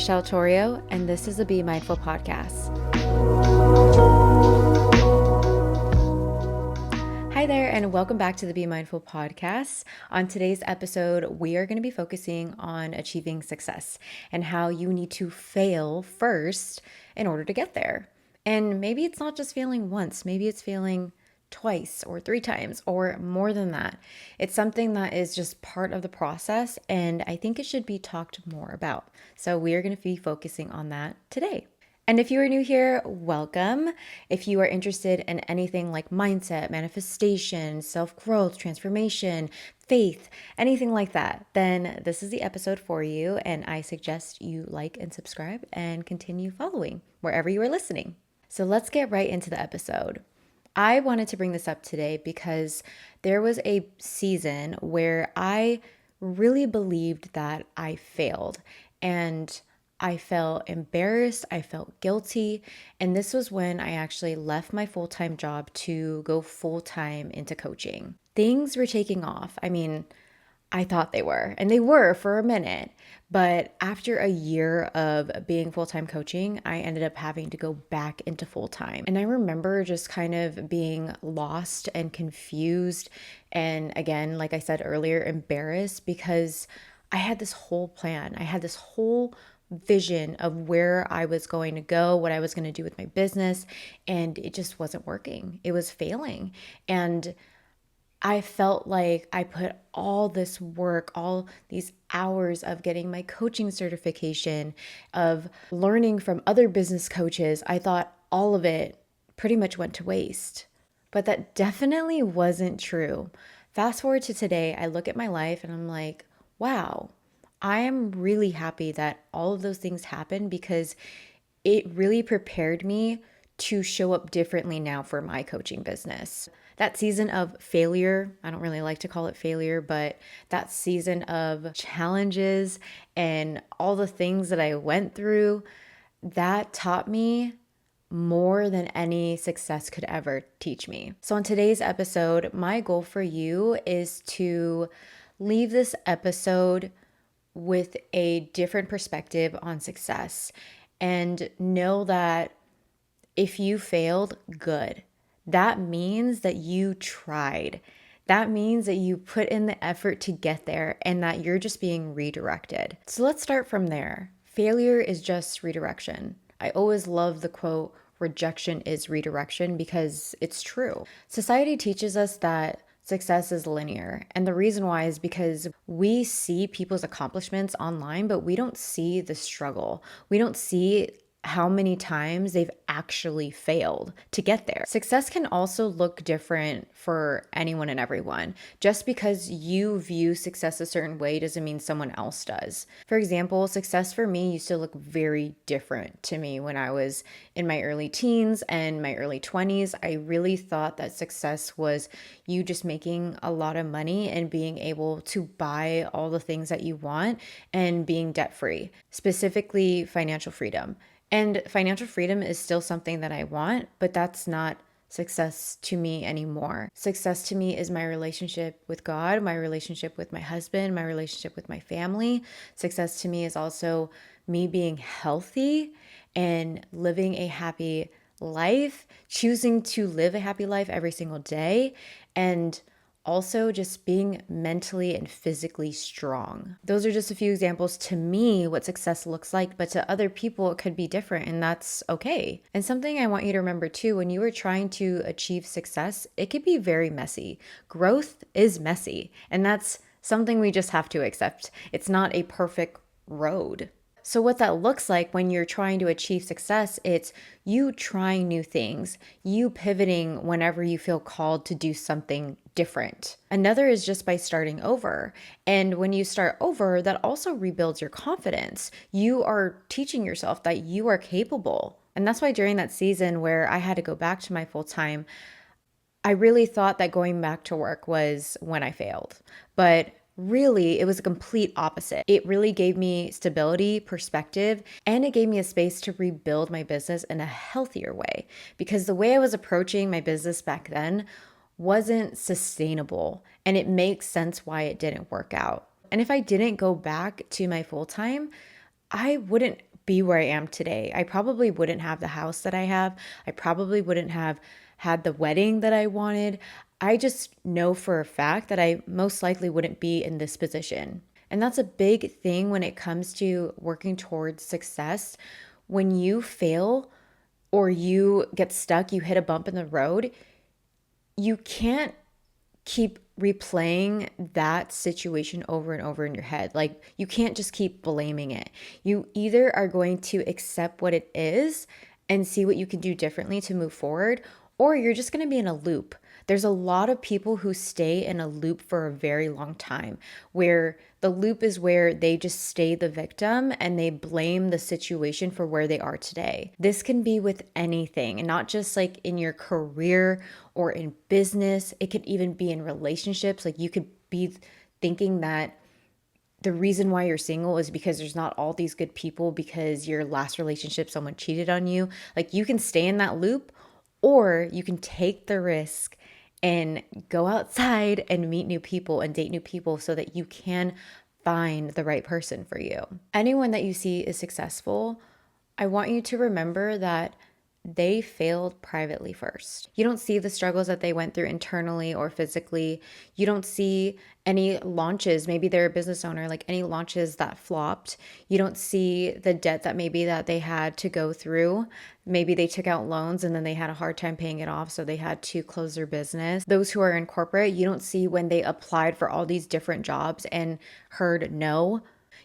Michelle Torrio, and this is the Be Mindful podcast. Hi there, and welcome back to the Be Mindful podcast. On today's episode, we are going to be focusing on achieving success and how you need to fail first in order to get there. And maybe it's not just failing once, maybe it's failing twice or 3 times or more than that. It's something that is just part of the process, and I think it should be talked more about. So we are going to be focusing on that today. And if you are new here, welcome. If you are interested in anything like mindset, manifestation, self-growth, transformation, faith, anything like that, then this is the episode for you. And I suggest you like and subscribe and continue following wherever you are listening. So let's get right into the episode. I wanted to bring this up today because there was a season where I really believed that I failed, and I felt embarrassed, I felt guilty, and this was when I actually left my full-time job to go full-time into coaching. Things were taking off. I thought they were, and they were for a minute. But after a year of being full-time coaching, I ended up having to go back into full-time. And I remember just kind of being lost and confused. And again, like I said earlier, embarrassed because I had this whole plan. I had this whole vision of where I was going to go, what I was going to do with my business, and it just wasn't working. It was failing. And I felt like I put all this work, all these hours of getting my coaching certification, of learning from other business coaches. I thought all of it pretty much went to waste. But that definitely wasn't true. Fast forward to today, I look at my life and I'm like, wow, I am really happy that all of those things happened because it really prepared me to show up differently now for my coaching business. That season of failure, I don't really like to call it failure, but that season of challenges and all the things that I went through, that taught me more than any success could ever teach me. So on today's episode, my goal for you is to leave this episode with a different perspective on success and know that if you failed, good. That means that you tried. That means that you put in the effort to get there and that you're just being redirected. So let's start from there. Failure is just redirection. I always love the quote, rejection is redirection, because it's true. Society teaches us that success is linear. And the reason why is because we see people's accomplishments online, but we don't see the struggle. We don't see how many times they've actually failed to get there. Success can also look different for anyone and everyone. Just because you view success a certain way doesn't mean someone else does. For example, success for me used to look very different to me when I was in my early teens and my early 20s. I really thought that success was you just making a lot of money and being able to buy all the things that you want and being debt-free, specifically financial freedom. And financial freedom is still something that I want, but that's not success to me anymore. Success to me is my relationship with God, my relationship with my husband, my relationship with my family. Success to me is also me being healthy and living a happy life, choosing to live a happy life every single day, and also just being mentally and physically strong. Those are just a few examples to me what success looks like, but to other people it could be different, and that's okay. And something I want you to remember too, when you are trying to achieve success, it could be very messy. Growth is messy, and that's something we just have to accept. It's not a perfect road. So what that looks like when you're trying to achieve success, it's you trying new things, you pivoting whenever you feel called to do something different. Another is just by starting over. And when you start over, that also rebuilds your confidence. You are teaching yourself that you are capable. And that's why during that season where I had to go back to my full-time, I really thought that going back to work was when I failed. But really, it was a complete opposite. It really gave me stability, perspective, and it gave me a space to rebuild my business in a healthier way. Because the way I was approaching my business back then wasn't sustainable, and it makes sense why it didn't work out. And if I didn't go back to my full-time, I wouldn't be where I am today. I probably wouldn't have the house that I have. I probably wouldn't have had the wedding that I wanted. I just know for a fact that I most likely wouldn't be in this position. And that's a big thing when it comes to working towards success. When you fail or you get stuck, you hit a bump in the road, you can't keep replaying that situation over and over in your head. Like, you can't just keep blaming it. You either are going to accept what it is and see what you can do differently to move forward, or you're just going to be in a loop. There's a lot of people who stay in a loop for a very long time, where the loop is where they just stay the victim and they blame the situation for where they are today. This can be with anything, and not just like in your career or in business. It could even be in relationships. Like, you could be thinking that the reason why you're single is because there's not all these good people because your last relationship, someone cheated on you. Like, you can stay in that loop, or you can take the risk and go outside and meet new people and date new people so that you can find the right person for you. Anyone that you see is successful, I want you to remember that they failed privately first. You don't see the struggles that they went through internally or physically. You don't see any launches. Maybe they're a business owner, like any launches that flopped. You don't see the debt that maybe that they had to go through. Maybe they took out loans and then they had a hard time paying it off, so they had to close their business. Those who are in corporate, you don't see when they applied for all these different jobs and heard no.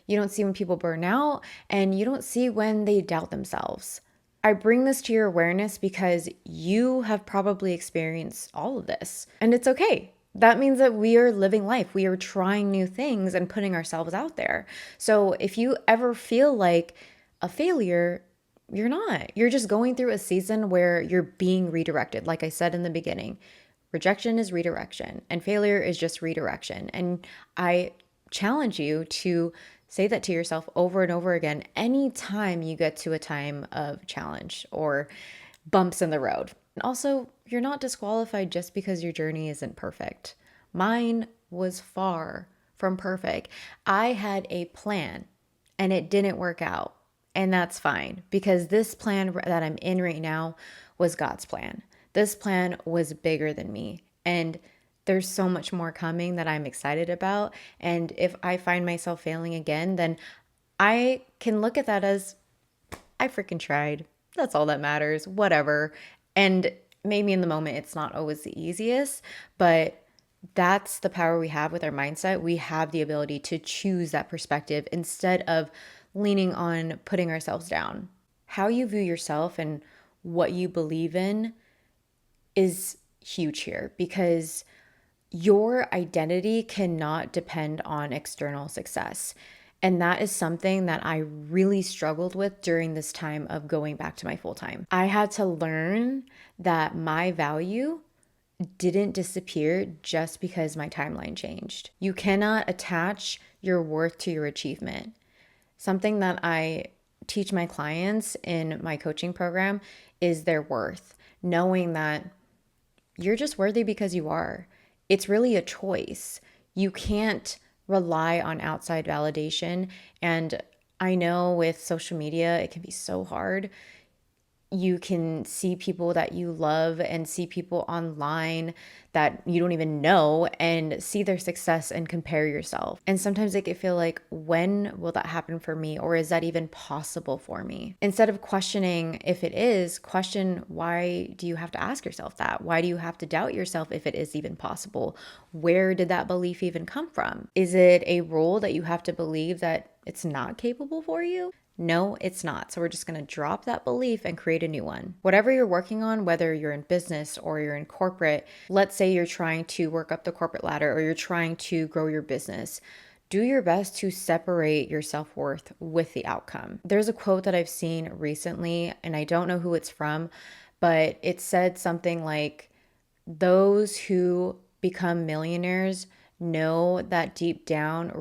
You don't see when people burn out, and you don't see when they doubt themselves. I bring this to your awareness because you have probably experienced all of this, and it's okay. That means that we are living life. We are trying new things and putting ourselves out there. So if you ever feel like a failure, you're not. You're just going through a season where you're being redirected. Like I said in the beginning, rejection is redirection and failure is just redirection. And I challenge you to say that to yourself over and over again anytime you get to a time of challenge or bumps in the road. And also, you're not disqualified just because your journey isn't perfect. Mine was far from perfect. I had a plan and it didn't work out. And that's fine, because this plan that I'm in right now was God's plan. This plan was bigger than me. And there's so much more coming that I'm excited about. And if I find myself failing again, then I can look at that as, I freaking tried. That's all that matters, whatever. And maybe in the moment, it's not always the easiest, but that's the power we have with our mindset. We have the ability to choose that perspective instead of leaning on putting ourselves down. How you view yourself and what you believe in is huge here, because your identity cannot depend on external success. And that is something that I really struggled with during this time of going back to my full time. I had to learn that my value didn't disappear just because my timeline changed. You cannot attach your worth to your achievement. Something that I teach my clients in my coaching program is their worth, knowing that you're just worthy because you are. It's really a choice. You can't rely on outside validation. And I know with social media, it can be so hard. You can see people that you love and see people online that you don't even know and see their success and compare yourself. And sometimes it can feel like, when will that happen for me? Or is that even possible for me? Instead of questioning if it is, question, why do you have to ask yourself that? Why do you have to doubt yourself if it is even possible? Where did that belief even come from? Is it a rule that you have to believe that it's not capable for you? No, it's not. So we're just going to drop that belief and create a new one. Whatever you're working on, whether you're in business or you're in corporate, let's say you're trying to work up the corporate ladder or you're trying to grow your business, do your best to separate your self-worth with the outcome. There's a quote that I've seen recently, and I don't know who it's from, but it said something like, those who become millionaires know that deep down,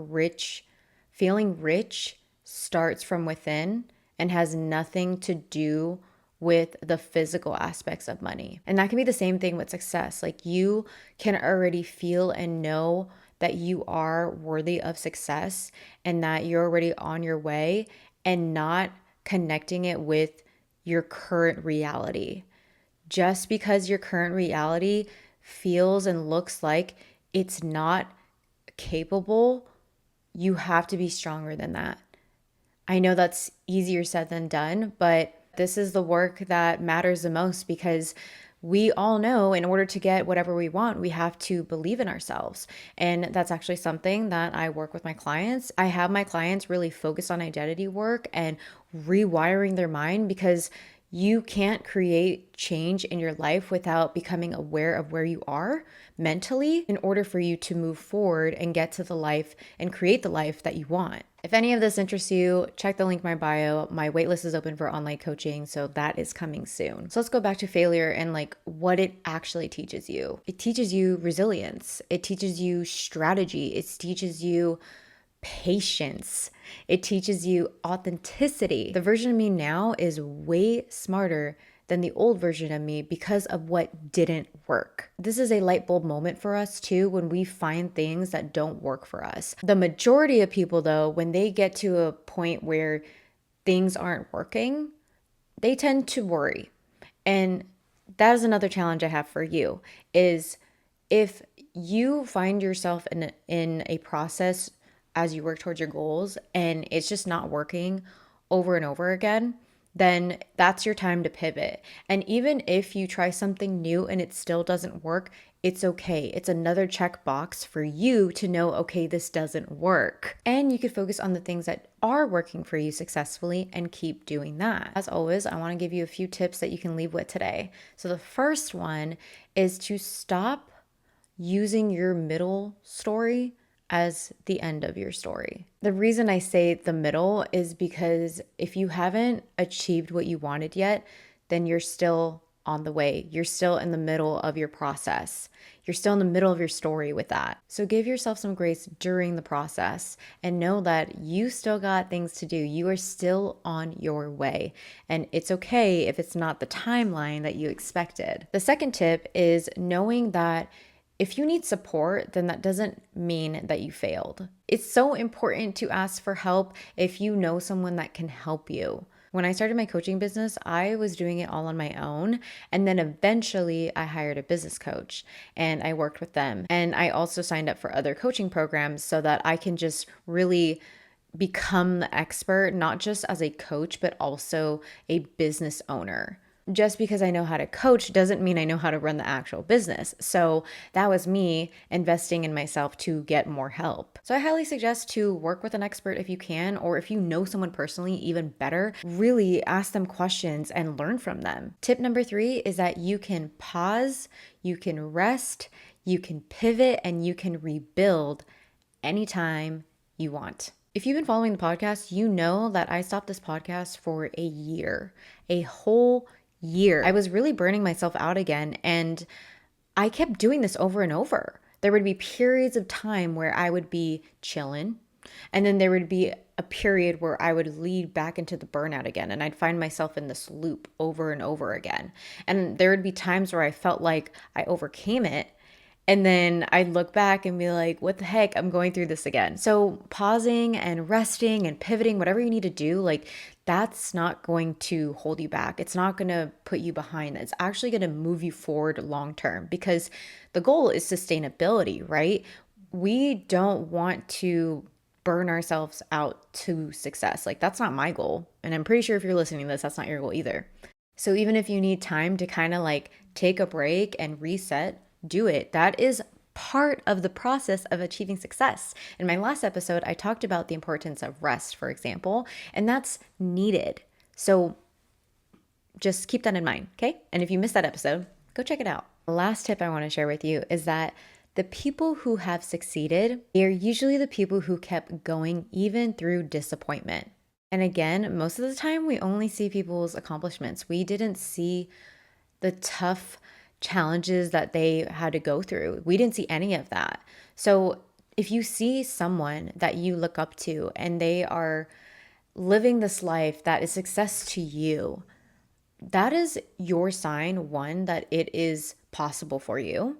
feeling rich starts from within and has nothing to do with the physical aspects of money. And that can be the same thing with success. Like, you can already feel and know that you are worthy of success and that you're already on your way, and not connecting it with your current reality. Just because your current reality feels and looks like it's not capable, you have to be stronger than that. I know that's easier said than done, but this is the work that matters the most because we all know in order to get whatever we want, we have to believe in ourselves. And that's actually something that I work with my clients. I have my clients really focus on identity work and rewiring their mind because you can't create change in your life without becoming aware of where you are mentally in order for you to move forward and get to the life and create the life that you want. If any of this interests you, check the link in my bio. My waitlist is open for online coaching, so that is coming soon. So let's go back to failure and like what it actually teaches you. It teaches you resilience. It teaches you strategy. It teaches you patience. It teaches you authenticity. The version of me now is way smarter than the old version of me because of what didn't work. This is a light bulb moment for us too when we find things that don't work for us. The majority of people though, when they get to a point where things aren't working, they tend to worry. And that is another challenge I have for you is if you find yourself in a process as you work towards your goals and it's just not working over and over again, then that's your time to pivot. And even if you try something new and it still doesn't work, it's okay. It's another checkbox for you to know, okay, this doesn't work. And you could focus on the things that are working for you successfully and keep doing that. As always, I want to give you a few tips that you can leave with today. So the first one is to stop using your middle story as the end of your story. The reason I say the middle is because if you haven't achieved what you wanted yet, then you're still on the way. You're still in the middle of your process. You're still in the middle of your story with that. So give yourself some grace during the process and know that you still got things to do. You are still on your way. And it's okay if it's not the timeline that you expected. The second tip is knowing that if you need support, then that doesn't mean that you failed. It's so important to ask for help if you know someone that can help you. When I started my coaching business, I was doing it all on my own. And then eventually I hired a business coach and I worked with them. And I also signed up for other coaching programs so that I can just really become the expert, not just as a coach, but also a business owner. Just because I know how to coach doesn't mean I know how to run the actual business. So that was me investing in myself to get more help. So I highly suggest to work with an expert if you can, or if you know someone personally, even better, really ask them questions and learn from them. Tip number 3 is that you can pause, you can rest, you can pivot, and you can rebuild anytime you want. If you've been following the podcast, you know that I stopped this podcast for a year, a whole year. I was really burning myself out again, and I kept doing this over and over. There would be periods of time where I would be chilling, and then there would be a period where I would lead back into the burnout again, and I'd find myself in this loop over and over again. And there would be times where I felt like I overcame it, and then I'd look back and be like, what the heck? I'm going through this again. So pausing and resting and pivoting, whatever you need to do, like that's not going to hold you back. It's not going to put you behind. It's actually going to move you forward long term because the goal is sustainability, right? We don't want to burn ourselves out to success. Like that's not my goal. And I'm pretty sure if you're listening to this, that's not your goal either. So even if you need time to kind of like take a break and reset, do it. That is part of the process of achieving success. In my last episode, I talked about the importance of rest, for example, and that's needed. So just keep that in mind, okay? And if you missed that episode, go check it out. The last tip I want to share with you is that the people who have succeeded, they're usually the people who kept going even through disappointment. And again, most of the time, we only see people's accomplishments. We didn't see the tough challenges that they had to go through. We didn't see any of that. So if you see someone that you look up to and they are living this life that is success to you, that is your sign, one, that it is possible for you.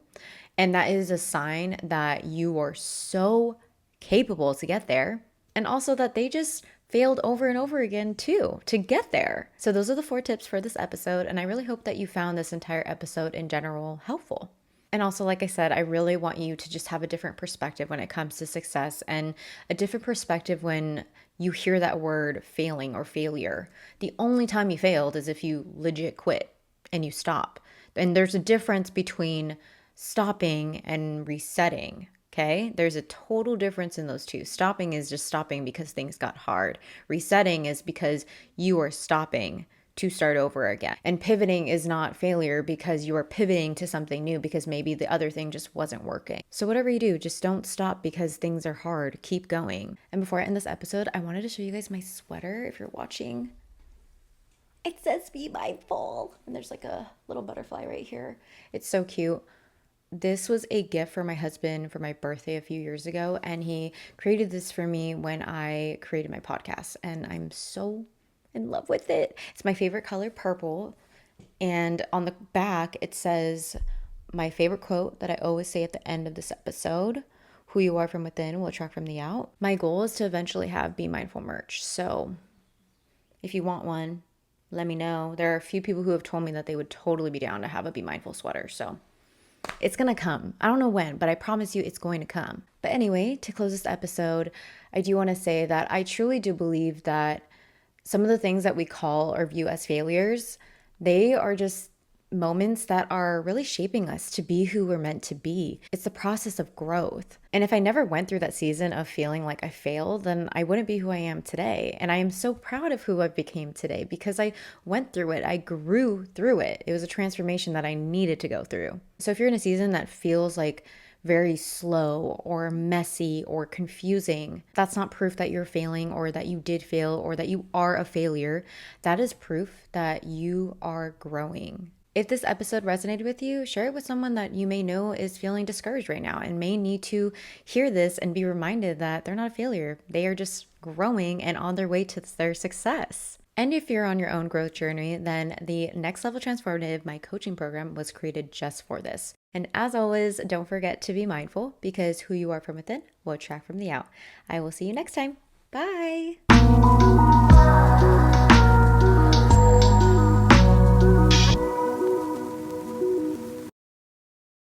And that is a sign that you are so capable to get there. And also that they just failed over and over again too to get there. So those are the 4 tips for this episode, and I really hope that you found this entire episode in general helpful. And also, like I said, I really want you to just have a different perspective when it comes to success, and a different perspective when you hear that word failing or failure. The only time you failed is if you legit quit and you stop. And there's a difference between stopping and resetting. Okay, there's a total difference in those two. Stopping is just stopping because things got hard. Resetting is because you are stopping to start over again. And pivoting is not failure because you are pivoting to something new because maybe the other thing just wasn't working. So whatever you do, just don't stop because things are hard. Keep going. And before I end this episode, I wanted to show you guys my sweater if you're watching. It says be mindful. And there's like a little butterfly right here. It's so cute. This was a gift for my husband for my birthday a few years ago, and he created this for me when I created my podcast, and I'm so in love with it. It's my favorite color, purple, and on the back it says my favorite quote that I always say at the end of this episode: who you are from within will attract from the out. My goal is to eventually have Be Mindful merch, so if you want one, let me know. There are a few people who have told me that they would totally be down to have a Be Mindful sweater, so it's going to come. I don't know when, but I promise you it's going to come. But anyway, to close this episode, I do want to say that I truly do believe that some of the things that we call or view as failures, they are just moments that are really shaping us to be who we're meant to be. It's the process of growth. And if I never went through that season of feeling like I failed, then I wouldn't be who I am today. And I am so proud of who I became today because I went through it. I grew through it. It was a transformation that I needed to go through. So if you're in a season that feels like very slow or messy or confusing, that's not proof that you're failing or that you did fail or that you are a failure. That is proof that you are growing. If this episode resonated with you, share it with someone that you may know is feeling discouraged right now and may need to hear this and be reminded that they're not a failure. They are just growing and on their way to their success. And if you're on your own growth journey, then the Next Level Transformative, my coaching program, was created just for this. And as always, don't forget to be mindful because who you are from within will attract from the out. I will see you next time. Bye.